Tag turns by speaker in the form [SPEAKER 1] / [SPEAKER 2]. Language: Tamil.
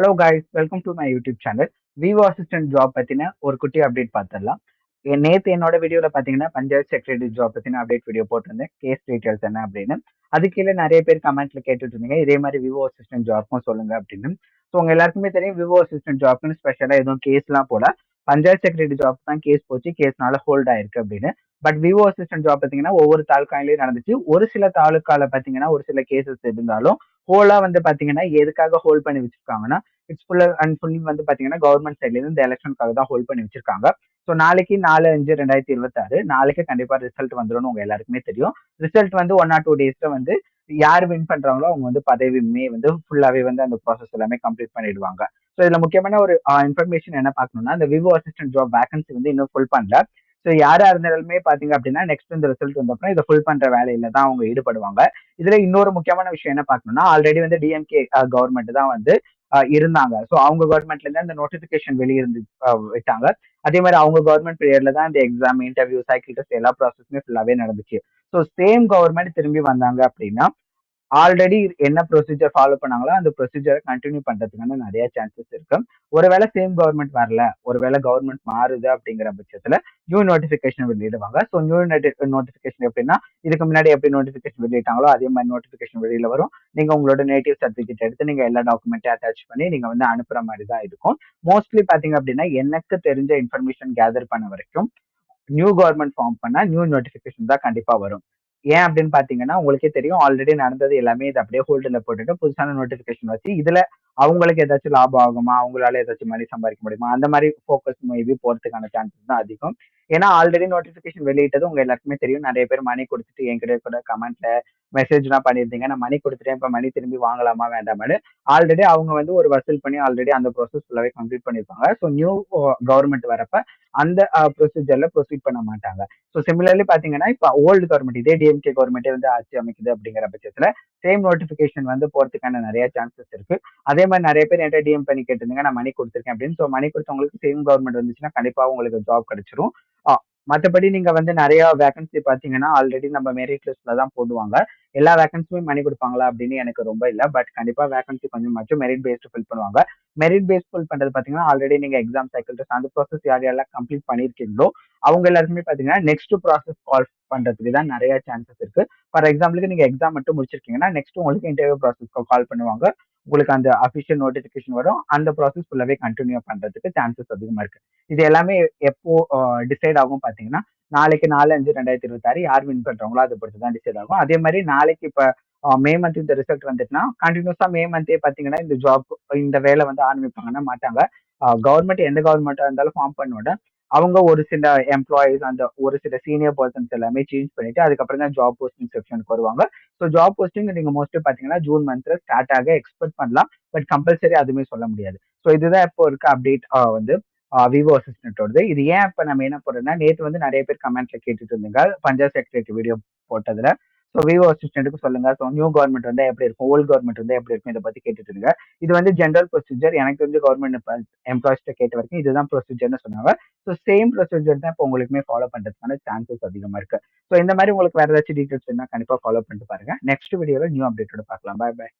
[SPEAKER 1] Hello guys, welcome to my YouTube channel. Vivo assistant job பத்தின ஒரு குட்டி அப்டேட் பார்த்துடலாம். நேத்து என்னோட வீடியோல பாத்தீங்கன்னா பஞ்சாயத்து செக்ரட்டரி ஜாப் பத்தின அப்டேட் வீடியோ போட்டிருந்தேன். கேஸ் டீடைல்ஸ் என்ன அப்படின்னு. அது கீழே நிறைய பேர் கமெண்ட்ல கேட்டுட்டு இருந்தீங்க, இதே மாதிரி விவோ அசிஸ்டன்ட் ஜாப்க்கும் சொல்லுங்க அப்படின்னு. ஸோ உங்க எல்லாருக்குமே தெரியும், விவோ அசிஸ்டன்ட் ஜாப்னு ஸ்பெஷலா எதுவும் கேஸ்லாம் போல. பஞ்சாயத்து செக்ரட்டரி ஜாப் தான் கேஸ் போச்சு, கேஸ்னால ஹோல்ட் ஆயிருக்கு அப்படின்னு. பட் விவோ அசிஸ்டன்ட் ஜாப் பாத்தீங்கன்னா ஒவ்வொரு தாலுக்காலையும் நடந்துச்சு. ஒரு சில தாலுக்கால பாத்தீங்கன்னா ஒரு சில கேசஸ் இருந்தாலும் ஹோலா வந்து பாத்தீங்கன்னா எதுக்காக ஹோல்ட் பண்ணி வச்சிருக்காங்கன்னா, இட்ஸ் ஃபுல் அண்ட் ஃபுல் வந்து பாத்தீங்கன்னா கவர்மெண்ட் சைட்ல இருந்து இந்த எலெக்ஷனுக்காக தான் ஹோல்ட் பண்ணி வச்சிருக்காங்க. ஸோ நாளைக்கு 4/5/2026 நாளைக்கு கண்டிப்பா ரிசல்ட் வந்துடும். உங்க எல்லாருக்குமே தெரியும். ரிசல்ட் வந்து 1 or 2 டேஸ்ல வந்து யார் வின் பண்றாங்களோ அவங்க வந்து பதவியுமே வந்து ஃபுல்லாவே வந்து அந்த ப்ராசஸ் எல்லாமே கம்ப்ளீட் பண்ணிடுவாங்க. ஸோ இதுல முக்கியமான ஒரு இன்ஃபர்மேஷன் என்ன பார்க்கணும்னா, இந்த விவோ அசிஸ்டன்ட் ஜாப் வேகன்சி வந்து இன்னும் ஃபுல் பண்ணல. ஸோ யாரா இருந்தாலுமே பாத்தீங்க அப்படின்னா நெக்ஸ்ட் இந்த ரிசல்ட் வந்த அப்புறம் இதை ஃபுல் பண்ற வேலையில தான் அவங்க ஈடுபடுவாங்க. இதுல இன்னொரு முக்கியமான விஷயம் என்ன பார்க்கணும்னா, ஆல்ரெடி வந்து டிஎம்கே கவர்மெண்ட் தான் வந்து இருந்தாங்க. ஸோ அவங்க கவர்மெண்ட்ல இருந்து அந்த நோட்டிபிகேஷன் வெளியிருந்து விட்டாங்க. அதே மாதிரி அவங்க கவர்மெண்ட் பீரியட்ல தான் இந்த எக்ஸாம், இன்டர்வியூ, சைக்கிள் டெஸ்ட் எல்லா ப்ராசஸுமே ஃபுல்லாவே நடந்துச்சு. ஸோ சேம் கவர்மெண்ட் திரும்பி வந்தாங்க அப்படின்னா ஆல்ரெடி என்ன ப்ரொசீஜர் ஃபாலோ பண்ணாங்களோ அந்த ப்ரொசீஜரை கண்டினியூ பண்றதுக்கான நிறைய சான்சஸ் இருக்கு. ஒருவேளை சேம் கவர்மெண்ட் வரல, ஒருவேளை கவர்மெண்ட் மாறுது அப்படிங்கிற பட்சத்துல நியூ நோட்டிபிகேஷன் வெளியிடுவாங்க. ஸோ நியூ நோட்டிபிகேஷன் எப்படின்னா, இதுக்கு முன்னாடி எப்படி நோட்டிபிகேஷன் வெளியிட்டாங்களோ அதே மாதிரி நோட்டிபிகேஷன் வெளியில வரும். நீங்க உங்களோட நேட்டிவ் சர்டிபிகேட் எடுத்து நீங்க எல்லா டாக்குமெண்ட்டையும் அட்டாச் பண்ணி நீங்க வந்து அனுப்புற மாதிரி தான் இருக்கும். மோஸ்ட்லி பாத்தீங்க அப்படின்னா எனக்கு தெரிஞ்ச இன்ஃபர்மேஷன் கேதர் பண்ண வரைக்கும் நியூ கவர்மெண்ட் ஃபார்ம் பண்ணா நியூ நோட்டிபிகேஷன் தான் கண்டிப்பா வரும். ஏன் அப்படின்னு பாத்தீங்கன்னா, உங்களுக்கே தெரியும் ஆல்ரெடி நடந்தது எல்லாமே இதை அப்படியே ஹோல்டுல போட்டுட்டு புதுசான நோட்டிபிகேஷன் வச்சு இதுல அவங்களுக்கு ஏதாச்சும் லாபம் ஆகுமா, அவங்களால ஏதாச்சும் மணி சம்பாதிக்க முடியுமா, அந்த மாதிரி ஃபோக்கஸ் மேபி போறதுக்கான சான்சஸ் தான் அதிகம். ஏன்னா ஆல்ரெடி நோட்டிபிகேஷன் வெளியிட்டது உங்க எல்லாருக்குமே தெரியும். நிறைய பேர் மணி கொடுத்துட்டு என்கிட்ட கூட கமெண்ட்ல மெசேஜ் எல்லாம் பண்ணியிருந்தீங்க, நான் மணி கொடுத்துட்டேன், இப்ப மணி திரும்பி வாங்கலாமா வேண்டாமான்னு. ஆல்ரெடி அவங்க வந்து ஒரு வசூல் பண்ணி ஆல்ரெடி அந்த ப்ரோசஸ் ஃபுல்லாவே கம்ப்ளீட் பண்ணிருப்பாங்க. ஸோ நியூ கவர்மெண்ட் வரப்ப அந்த ப்ரொசீஜர்ல ப்ரொசீட் பண்ண மாட்டாங்க. ஸோ சிமிலர்லி பாத்தீங்கன்னா இப்ப ஓல்டு கவர்மெண்ட் இதே டிஎம்கே கவர்மெண்டே வந்து ஆட்சி அமைக்குது அப்படிங்கிற பட்சத்துல சேம் நோட்டிபிகேஷன் வந்து போறதுக்கான நிறைய சான்சஸ் இருக்கு. அதே மாதிரி நிறைய பேர் என்கிட்ட டிஎம் பண்ணி கேட்டிருந்தீங்க, நான் மணி கொடுத்துருக்கேன் அப்படின்னு. ஸோ மணி கொடுத்தவங்களுக்கு சேம் கவர்மெண்ட் வந்துச்சுன்னா கண்டிப்பா உங்களுக்கு ஜாப் கிடைச்சிரும். மற்றபடி நீங்க வந்து நிறைய வேகன்சி பாத்தீங்கன்னா ஆல்ரெடி நம்ம மெரிட் லிஸ்ட்ல தான் போடுவாங்க. எல்லா வேகன்சியுமே மணி கொடுப்பாங்களா அப்படின்னு எனக்கு ரொம்ப இல்லை. பட் கண்டிப்பா வேகன்சி கொஞ்சமாச்சும் மெரிட் பேஸ்டு ஃபில் பண்ணுவாங்க. மெரிட் பேஸ் ஃபில் பண்றது பாத்தீங்கன்னா ஆல்ரெடி நீங்க எக்ஸாம், சைக்கிள் டெஸ்ட் அந்த ப்ராசஸ் யார் யாரெல்லாம் கம்ப்ளீட் பண்ணிருக்கீங்களோ அவங்க எல்லாருக்குமே பாத்தீங்கன்னா நெக்ஸ்ட் ப்ராசஸ் கால் பண்றதுக்கு தான் நிறைய சான்சஸ் இருக்கு. ஃபார் எக்ஸாம்பிளுக்கு நீங்க எக்ஸாம் மட்டும் முடிச்சிருக்கீங்கன்னா நெக்ஸ்ட் உங்களுக்கு இன்டர்வியூ ப்ராசஸ் கால் பண்ணுவாங்க. உங்களுக்கு அந்த அபிஷியல் நோட்டிபிகேஷன் வரும். அந்த ப்ராசஸ் ஃபுல்லாவே கண்டினியூ பண்றதுக்கு சான்சஸ் அதிகமா இருக்கு. இது எல்லாமே எப்போ டிசைட் ஆகும் பாத்தீங்கன்னா, நாளைக்கு 4/5/2026 யார் வின் பண்றாங்களோ அதை பொறுத்து தான் டிசைட் ஆகும். அதே மாதிரி நாளைக்கு இப்ப மே மந்த் இந்த ரிசல்ட் வந்துட்டுனா கண்டினியூஸா மே மந்தே பாத்தீங்கன்னா இந்த ஜாப் இந்த வேலை வந்து ஆரம்பிப்பாங்கன்னா மாட்டாங்க. கவர்மெண்ட் எந்த கவர்மெண்டா இருந்தாலும் ஃபார்ம் பண்ணோட அவங்க ஒரு சில எம்ப்ளாயிஸ், அந்த ஒரு சில சீனியர் பர்சன்ஸ் எல்லாமே சேஞ்ச் பண்ணிட்டு அதுக்கப்புறம் தான் ஜாப் போஸ்டிங் செக்ஷனுக்கு வருவாங்க. ஸோ ஜாப் போஸ்டிங் நீங்க மோஸ்ட்லி பாத்தீங்கன்னா ஜூன் மந்த்ல ஸ்டார்ட் ஆக எக்ஸ்பெக்ட் பண்ணலாம். பட் கம்பல்சரி அதுவுமே சொல்ல முடியாது. ஸோ இதுதான் இப்போ இருக்க அப்டேட் வந்து விவோ அசிஸ்டன்டோடது. இது ஏன் இப்ப நம்ம என்ன போடுறோம்னா, நேத்து வந்து நிறைய பேர் கமெண்ட்ல கேட்டுட்டு இருந்தீங்க பஞ்சாயத்து செக்ரட்டரி வீடியோ போட்டதுல. ஸோ விவோ அசிஸ்டன்ட்டுக்கு சொல்லுங்க. ஸோ நியூ கவர்மெண்ட் வந்து எப்படி இருக்கும், ஓல்டு கவர்மெண்ட் வந்து எப்படி இருக்கும், இதை பத்தி கேட்டுட்டு இருங்க. இது வந்து ஜென்ரல் ப்ரொசீஜர். எனக்கு தெரிஞ்ச கவர்மெண்ட் எம்ப்ளாயிஸ்ட கேட்ட வரைக்கும் இதுதான் ப்ரொசீஜர்னு சொன்னாங்க. ஸோ சேம் ப்ரொசீஜர் தான் இப்போ உங்களுக்குமே ஃபாலோ பண்றதுக்கான சான்சஸ் அதிகமா இருக்கு. ஸோ இந்த மாதிரி உங்களுக்கு வேற ஏதாச்சும் டீடைல்ஸ் வேணா கண்டிப்பா ஃபாலோ பண்ணிட்டு பாருங்க. நெக்ஸ்ட் வீடியோல நியூ அப்டேட்டோட பார்க்கலாம். பாய் பாய்.